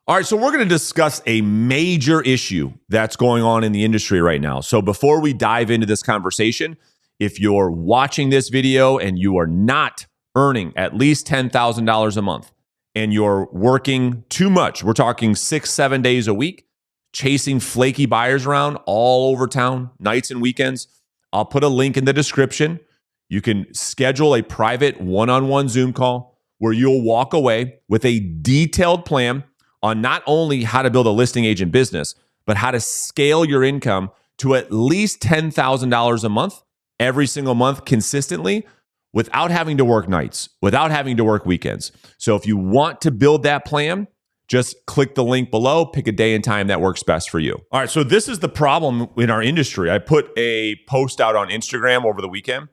All right, so we're going to discuss a major issue that's going on in the industry right now. So before we dive into this conversation, if you're watching this video and you are not earning at least $10,000 a month and you're working too much, we're talking 6-7 days a week, chasing flaky buyers around all over town, nights and weekends, I'll put a link in the description. You can schedule a private one-on-one Zoom call where you'll walk away with a detailed plan on not only how to build a listing agent business, but how to scale your income to at least $10,000 a month every single month consistently without having to work nights, without having to work weekends. So if you want to build that plan, just click the link below, pick a day and time that works best for you. All right, so this is the problem in our industry. I put a post out on Instagram over the weekend,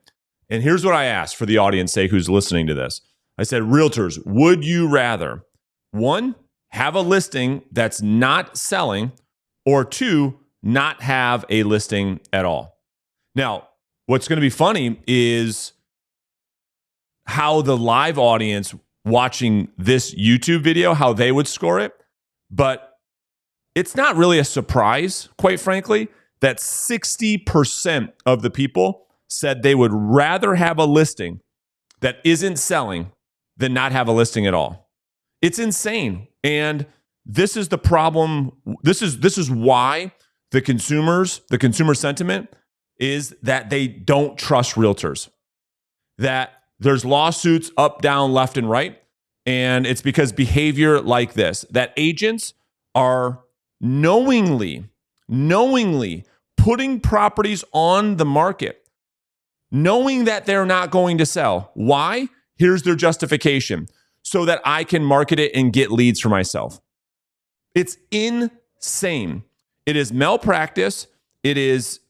and here's what I asked for the audience sake who's listening to this. I said, Realtors, would you rather, one, have a listing that's not selling, or two, not have a listing at all? Now, what's going to be funny is how the live audience watching this YouTube video, how they would score it. But it's not really a surprise, quite frankly, that 60% of the people said they would rather have a listing that isn't selling than not have a listing at all. It's insane. And this is the problem. This is why the consumer sentiment is that they don't trust realtors. That there's lawsuits up, down, left, and right. And it's because behavior like this, that agents are knowingly putting properties on the market, knowing that they're not going to sell. Why? Here's their justification: so that I can market it and get leads for myself. It's insane. It is malpractice. It is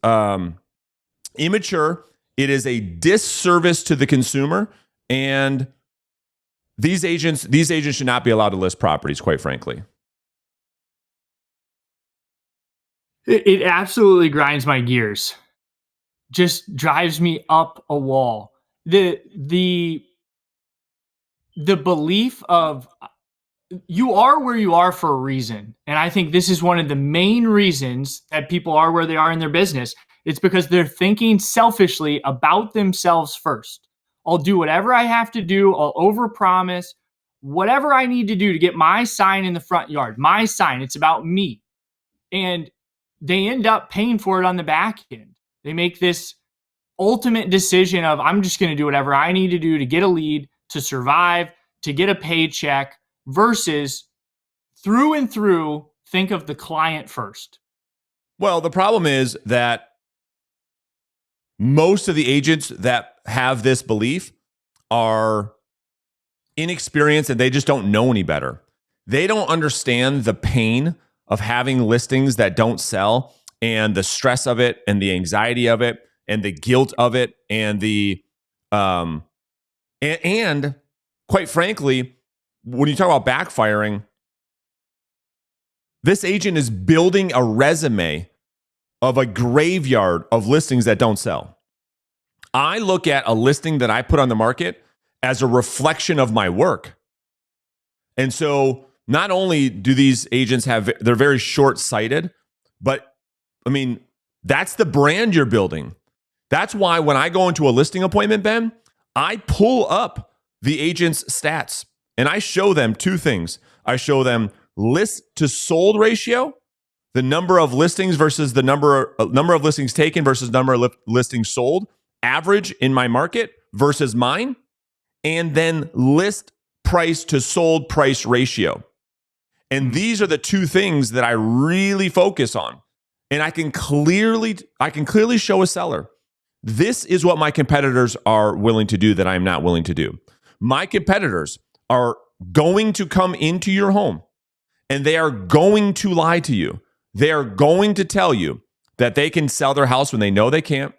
immature. It is a disservice to the consumer. And these agents should not be allowed to list properties, quite frankly. It absolutely grinds my gears. Just drives me up a wall. The belief of you are where you are for a reason. And I think this is one of the main reasons that people are where they are in their business. It's because they're thinking selfishly about themselves first. I'll do whatever I have to do. I'll overpromise whatever I need to do to get my sign in the front yard. My sign, it's about me. And they end up paying for it on the back end. They make this ultimate decision of, I'm just going to do whatever I need to do to get a lead, to survive, to get a paycheck, versus through and through, think of the client first. Well, the problem is that most of the agents that have this belief are inexperienced and they just don't know any better. They don't understand the pain of having listings that don't sell, and the stress of it, and the anxiety of it, and the guilt of it, and the and quite frankly, when you talk about backfiring, this agent is building a resume of a graveyard of listings that don't sell. I look at a listing that I put on the market as a reflection of my work. And so not only do these agents they're very short-sighted, but I mean, that's the brand you're building. That's why when I go into a listing appointment, Ben, I pull up the agent's stats and I show them two things. I show them list to sold ratio, the number of listings versus the number of listings taken versus number of listings sold, average in my market versus mine, and then list price to sold price ratio. And these are the two things that I really focus on. And I can clearly show a seller, this is what my competitors are willing to do that I'm not willing to do. My competitors are going to come into your home and they are going to lie to you. They are going to tell you that they can sell their house when they know they can't.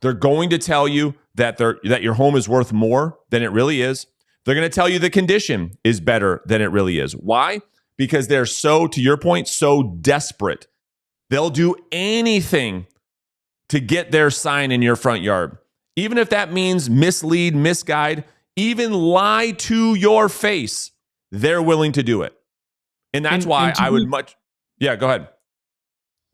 They're going to tell you that your home is worth more than it really is. They're going to tell you the condition is better than it really is. Why? Because they're so, to your point, so desperate. They'll do anything to get their sign in your front yard. Even if that means mislead, misguide, even lie to your face, they're willing to do it. And that's why And to I would be much, yeah, go ahead.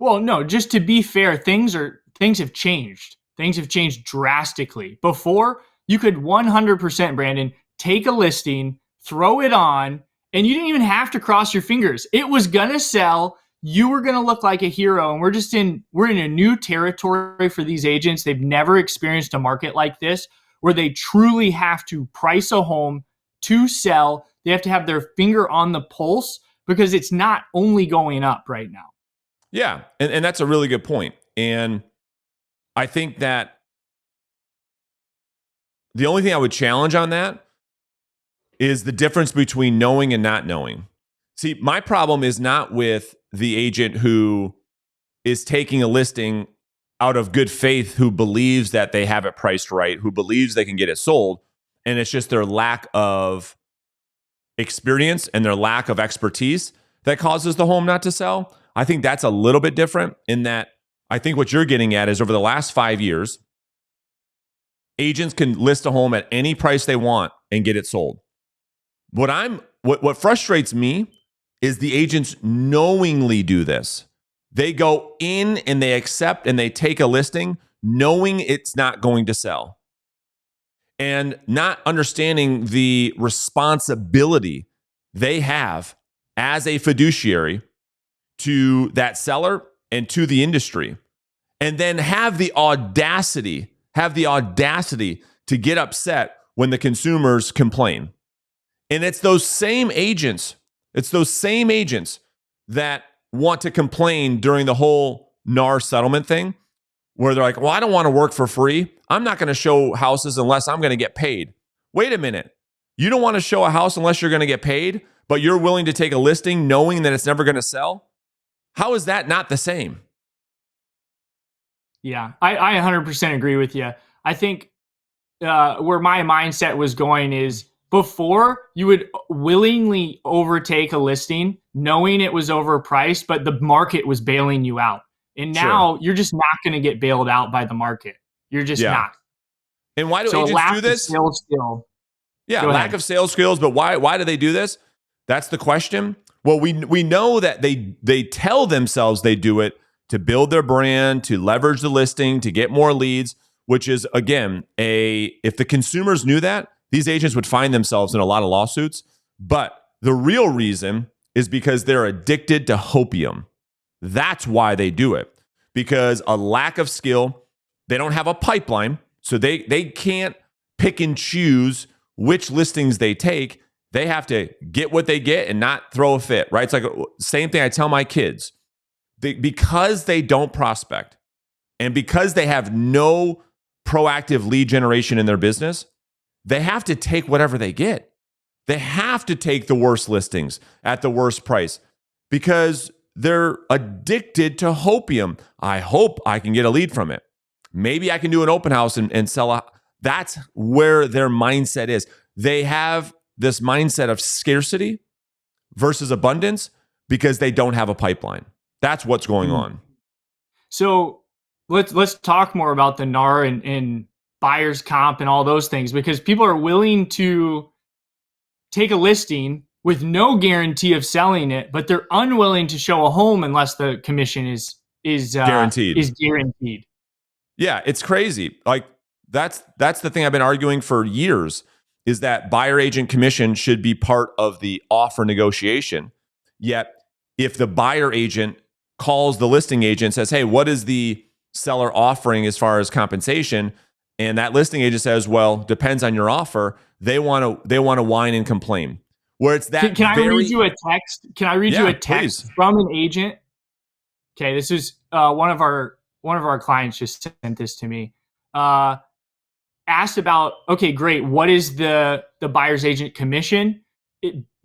Well, no, just to be fair, things have changed. Things have changed drastically. Before, you could 100%, Brandon, take a listing, throw it on, and you didn't even have to cross your fingers. It was going to sell. You were going to look like a hero, and we're in a new territory for these agents. They've never experienced a market like this where they truly have to price a home to sell. They have to have their finger on the pulse because it's not only going up right now. Yeah. And that's a really good point. And I think that the only thing I would challenge on that is the difference between knowing and not knowing. See, my problem is not with the agent who is taking a listing out of good faith, who believes that they have it priced right, who believes they can get it sold. And it's just their lack of experience and their lack of expertise that causes the home not to sell. I think that's a little bit different in that I think what you're getting at is over the last 5 years, agents can list a home at any price they want and get it sold. What frustrates me is the agents knowingly do this. They go in and they accept and they take a listing knowing it's not going to sell and not understanding the responsibility they have as a fiduciary to that seller and to the industry, and then have the audacity to get upset when the consumers complain. And it's those same agents that want to complain during the whole NAR settlement thing, where they're like, well, I don't want to work for free. I'm not going to show houses unless I'm going to get paid. Wait a minute. You don't want to show a house unless you're going to get paid, but you're willing to take a listing knowing that it's never going to sell? How is that not the same? Yeah, I 100% agree with you. I think where my mindset was going is before you would willingly overtake a listing knowing it was overpriced, but the market was bailing you out. And now you're just not going to get bailed out by the market. You're just not. And why do So agents do this? Sales skill. Yeah, lack of sales skills, but why do they do this? That's the question. Well, we know that they tell themselves they do it to build their brand, to leverage the listing, to get more leads, which is, again, if the consumers knew that, these agents would find themselves in a lot of lawsuits. But the real reason is because they're addicted to hopium. That's why they do it. Because a lack of skill, they don't have a pipeline, so they can't pick and choose which listings they take. They have to get what they get and not throw a fit, right? It's like same thing I tell my kids. Because they don't prospect and because they have no proactive lead generation in their business, they have to take whatever they get. They have to take the worst listings at the worst price because they're addicted to hopium. I hope I can get a lead from it. Maybe I can do an open house and sell. That's where their mindset is. They have this mindset of scarcity versus abundance because they don't have a pipeline. That's what's going on. So let's talk more about the NAR and buyer's comp and all those things, because people are willing to take a listing with no guarantee of selling it, but they're unwilling to show a home unless the commission is guaranteed. Yeah, it's crazy. Like that's the thing I've been arguing for years, is that buyer agent commission should be part of the offer negotiation. Yet if the buyer agent calls the listing agent and says, hey, what is the seller offering as far as compensation? And that listing agent says, well, depends on your offer. They want to whine and complain. Where it's that. Can I read you a text? Can I read you a text please. from an agent? Okay, this is one of our clients just sent this to me. Asked about, okay, great. What is the buyer's agent commission?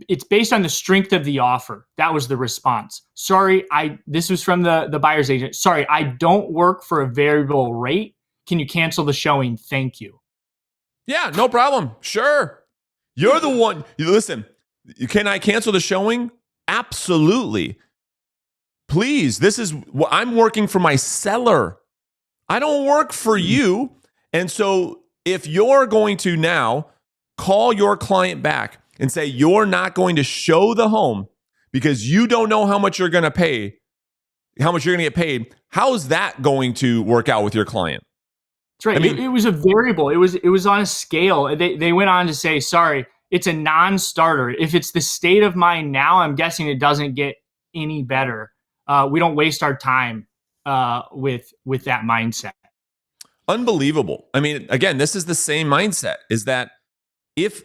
It's based on the strength of the offer. That was the response. Sorry, this was from the buyer's agent. Sorry, I don't work for a variable rate. Can you cancel the showing? Thank you. Yeah, no problem. Sure. You're the one. Listen, can I cancel the showing? Absolutely. Please, I'm working for my seller. I don't work for you. And so if you're going to now call your client back and say you're not going to show the home because you don't know how much you're going to pay, how much you're going to get paid. How is that going to work out with your client? That's right. I mean, it was a variable. It was on a scale. They went on to say, sorry, it's a non-starter. If it's the state of mind now, I'm guessing it doesn't get any better. We don't waste our time with that mindset. Unbelievable. I mean, again, this is the same mindset. Is that if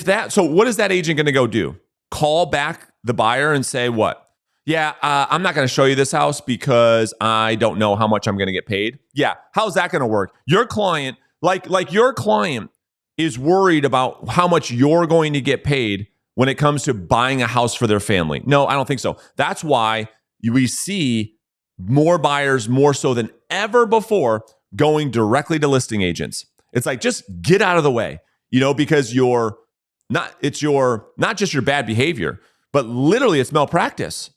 that? So what is that agent going to go do? Call back the buyer and say what? Yeah, I'm not going to show you this house because I don't know how much I'm going to get paid. Yeah, how's that going to work? Your client, like your client, is worried about how much you're going to get paid when it comes to buying a house for their family. No, I don't think so. That's why we see more buyers, more so than ever before, going directly to listing agents. It's like, just get out of the way, because not just your bad behavior, but literally it's malpractice.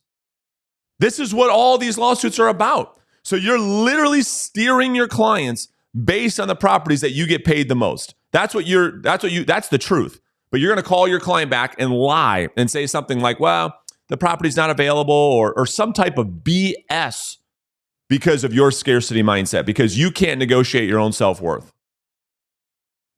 This is what all these lawsuits are about. So you're literally steering your clients based on the properties that you get paid the most. That's the truth. But you're going to call your client back and lie and say something like, well, the property's not available, or some type of BS because of your scarcity mindset, because you can't negotiate your own self-worth.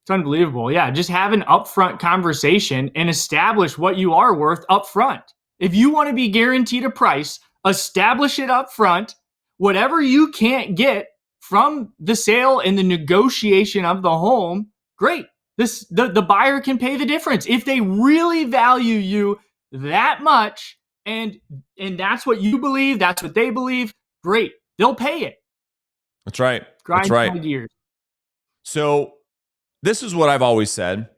It's unbelievable. Yeah, just have an upfront conversation and establish what you are worth upfront. If you want to be guaranteed a price, establish it upfront. Whatever you can't get from the sale and the negotiation of the home, great. The buyer can pay the difference. If they really value you that much, and that's what you believe, that's what they believe, great. They'll pay it. That's right. Grind That's right. years. So this is what I've always said.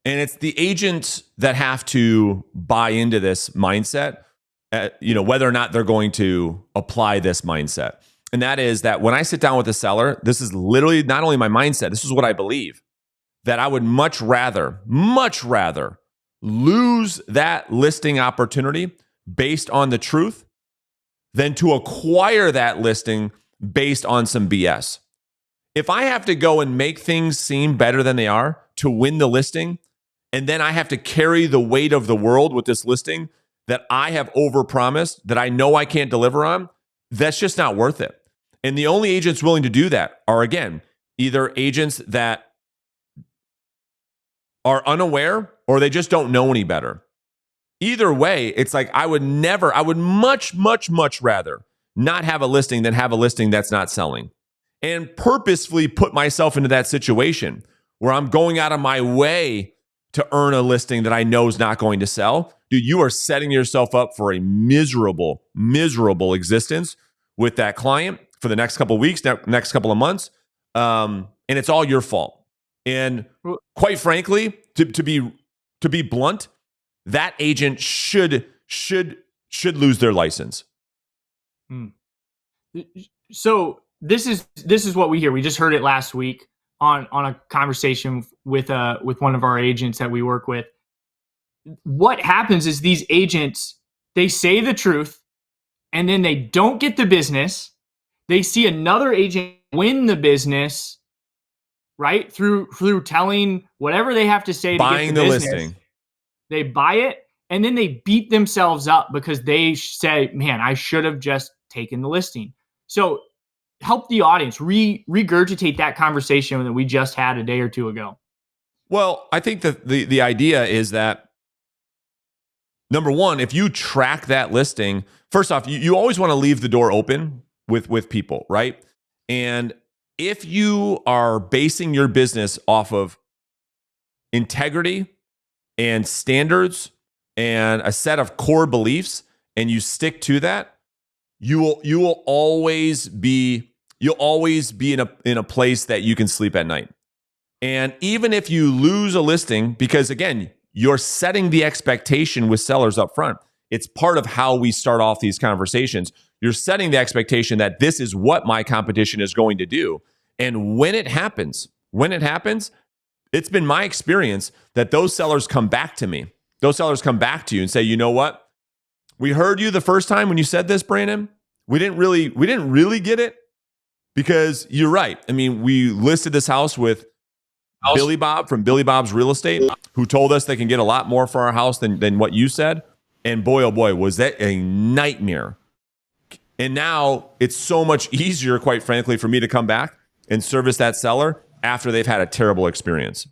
And it's the agents that have to buy into this mindset, whether or not they're going to apply this mindset. And that is that when I sit down with a seller, this is literally not only my mindset, this is what I believe, that I would much rather lose that listing opportunity based on the truth than to acquire that listing based on some BS. If I have to go and make things seem better than they are to win the listing, and then I have to carry the weight of the world with this listing that I have overpromised, that I know I can't deliver on, that's just not worth it. And the only agents willing to do that are, again, either agents that are unaware or they just don't know any better. Either way, it's like I would much, much, much rather not have a listing than have a listing that's not selling. And purposefully put myself into that situation where I'm going out of my way to earn a listing that I know is not going to sell. Dude, you are setting yourself up for a miserable, miserable existence with that client for the next couple of weeks, next couple of months. And it's all your fault. And quite frankly, to be blunt, that agent should lose their license. So this is what we hear. We just heard it last week on a conversation with one of our agents that we work with. What happens is these agents, they say the truth and then they don't get the business. They see another agent win the business, right? Through telling whatever they have to say buying to get the business. Listing. They buy it and then they beat themselves up because they say, man, I should have just taken the listing. So help the audience regurgitate that conversation that we just had a day or two ago. Well, I think that the idea is that, number one, if you track that listing, first off, you always want to leave the door open with people, right? And if you are basing your business off of integrity and standards and a set of core beliefs, and you stick to that, you'll always be in a place that you can sleep at night. And even if you lose a listing, because again, you're setting the expectation with sellers up front. It's part of how we start off these conversations. You're setting the expectation that this is what my competition is going to do. And when it happens, it's been my experience that those sellers come back to me. Those sellers come back to you and say, you know what? We heard you the first time when you said this, Brandon. We didn't really get it, because you're right. I mean, we listed this house with Billy Bob from Billy Bob's Real Estate, who told us they can get a lot more for our house than what you said. And boy, oh boy, was that a nightmare. And now it's so much easier, quite frankly, for me to come back and service that seller after they've had a terrible experience.